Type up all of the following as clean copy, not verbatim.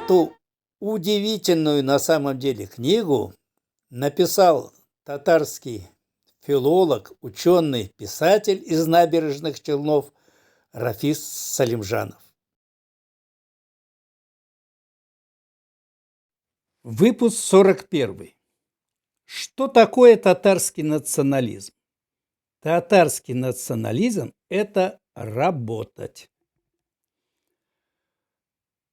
Эту удивительную на самом деле книгу написал татарский филолог, ученый, писатель из Набережных Челнов Рафис Салимжанов. Выпуск 41. Что такое татарский национализм? Татарский национализм – это работать.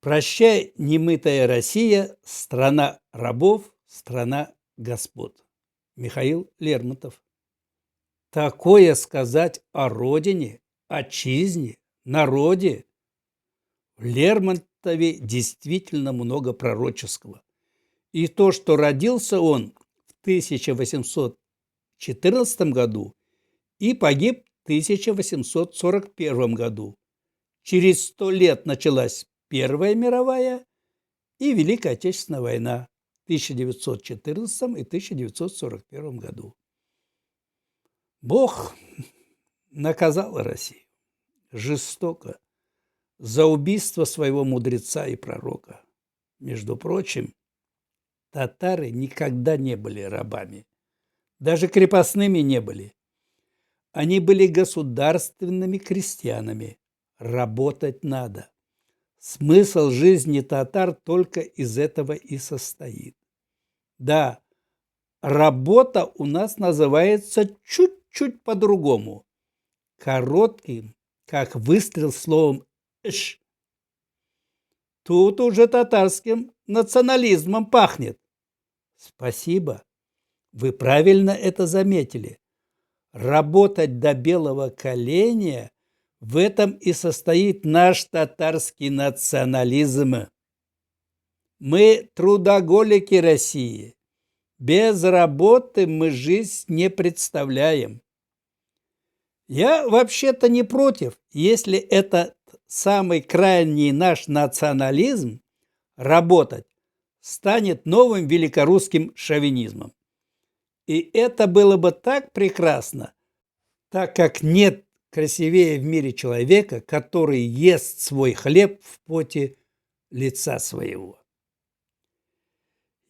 Прощай, немытая Россия, страна рабов, страна господ. Михаил Лермонтов. Такое сказать о родине, отчизне, народе. В Лермонтове действительно много пророческого. И то, что родился он в 1814 году и погиб в 1841 году. Через 100 лет началась Первая мировая и Великая Отечественная война в 1914 и 1941 году. Бог наказал Россию жестоко за убийство своего мудреца и пророка. Между прочим, татары никогда не были рабами, даже крепостными не были. Они были государственными крестьянами. Работать надо. Смысл жизни татар только из этого и состоит. Да, работа у нас называется чуть-чуть по-другому. Коротким, как выстрел словом «ш». Тут уже татарским национализмом пахнет. Спасибо, вы правильно это заметили. Работать до белого коленя – в этом и состоит наш татарский национализм. Мы трудоголики России. Без работы мы жизнь не представляем. Я вообще-то не против, если этот самый крайний наш национализм, работать, станет новым великорусским шовинизмом. И это было бы так прекрасно, так как нет красивее в мире человека, который ест свой хлеб в поте лица своего.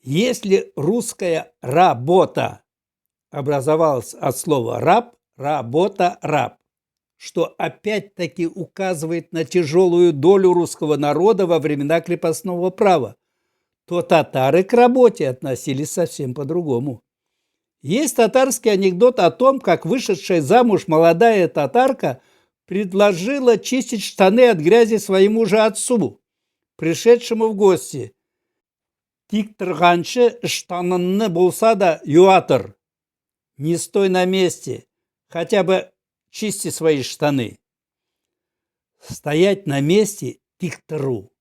Если русская работа образовалась от слова раб, работа, раб, что опять-таки указывает на тяжелую долю русского народа во времена крепостного права, то татары к работе относились совсем по-другому. Есть татарский анекдот о том, как вышедшая замуж молодая татарка предложила чистить штаны от грязи своему же отцу, пришедшему в гости. «Тиктырганчы штанынны болса да юатыр». Не стой на месте, хотя бы чисти свои штаны. Стоять на месте тиктыру.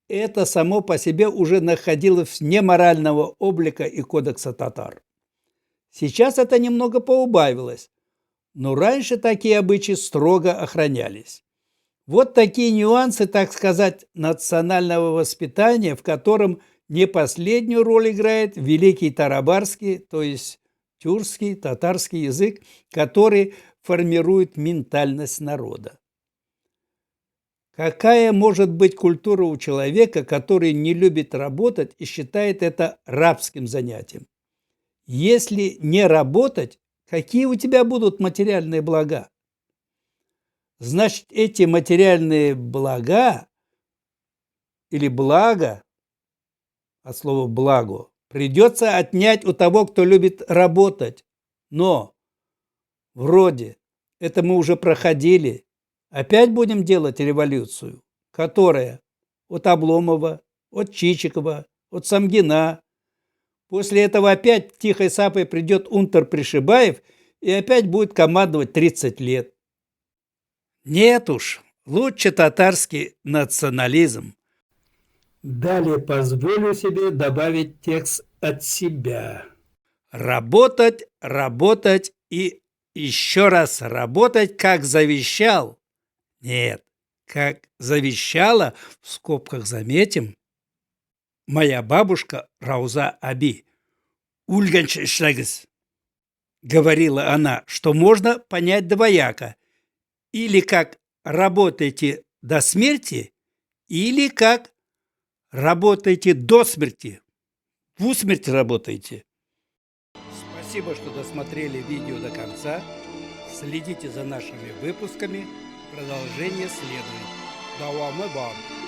Это само по себе уже находилось вне морального облика и кодекса татар. Сейчас это немного поубавилось, но раньше такие обычаи строго охранялись. Вот такие нюансы, так сказать, национального воспитания, в котором не последнюю роль играет великий тарабарский, то есть тюркский, татарский язык, который формирует ментальность народа. Какая может быть культура у человека, который не любит работать и считает это рабским занятием? Если не работать, какие у тебя будут материальные блага? Значит, эти материальные блага или благо, от слова благо, придется отнять у того, кто любит работать. Но вроде это мы уже проходили. Опять будем делать революцию, которая от Обломова, от Чичикова, от Самгина. После этого опять тихой сапой придет унтер Пришибаев и опять будет командовать 30 лет. Нет уж, лучше татарский национализм. Далее позволю себе добавить текст от себя. Работать, работать и еще раз работать, как завещал. Нет, как завещала, в скобках заметим, моя бабушка Рауза Аби. «Ульганч ишлегіз», говорила она, что можно понять двояко. Или как работаете до смерти, или как Работайте до смерти, в усмерть работайте. Спасибо, что досмотрели видео до конца. Следите за нашими выпусками. Продолжение следует. Давай, мы вам.